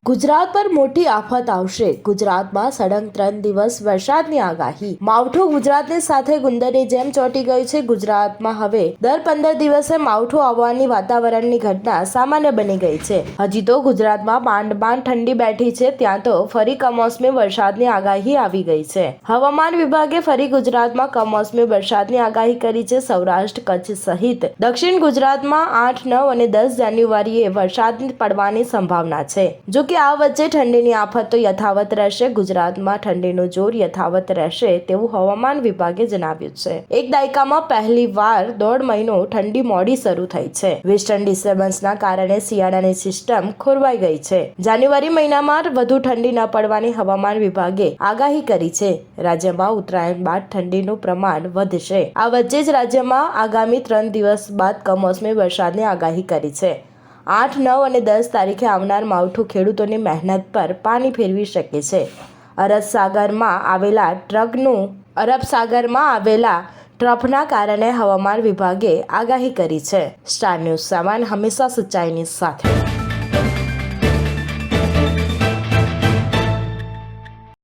ગુજરાત પર મોટી આફત આવશે. ગુજરાતમાં સળંગ 3 દિવસ વરસાદની આગાહી. માવઠું ગુજરાતની સાથે ગુંદરની જેમ ચોંટી ગયું છે. ગુજરાતમાં હવે દર 15 દિવસે માવઠું આવવાની વાતાવરણની ઘટના સામાન્ય બની ગઈ છે. હજી તો ગુજરાતમાં માંડ ઠંડી બેઠી છે, ત્યાં તો ફરી કમોસમી વરસાદની આગાહી આવી ગઈ છે. હવામાન વિભાગે ફરી ગુજરાતમાં કમોસમી વરસાદની આગાહી કરી છે. સૌરાષ્ટ્ર, કચ્છ સહિત દક્ષિણ ગુજરાતમાં 8, 9 અને 10 જાન્યુઆરીએ વરસાદ પડવાની સંભાવના છે. જો કે આ વચ્ચે ઠંડીની આફત તો યથાવત રહેશે. ગુજરાતમાં ઠંડીનું જોર યથાવત રહેશે તેવું હવામાન વિભાગે જણાવ્યું છે. એક દાયકામાં પહેલીવાર 1.5 મહિનો ઠંડી મોડી શરૂ થઈ છે. વેસ્ટર્ન ડિસ્ટર્બન્સના કારણે શિયાળાની સિસ્ટમ ખોરવાઈ ગઈ છે. જાન્યુઆરી મહિનામાં વધુ ઠંડી ન પડવાની હવામાન વિભાગે આગાહી કરી છે. રાજ્યમાં ઉત્તરાયણ બાદ ઠંડીનું પ્રમાણ વધશે. આ વચ્ચે જ રાજ્યમાં આગામી 3 દિવસ બાદ કમોસમી વરસાદની આગાહી કરી છે. 8, 9 અને 10 તારીખે આવનાર માવઠું ખેડૂતોની મહેનત પર પાણી ફેરવી શકે છે. અરબ સાગરમાં આવેલા ટ્રફના કારણે હવામાન વિભાગે આગાહી કરી છે. સ્ટાર ન્યૂઝ 7 હંમેશા સચ્ચાઈની સાથે.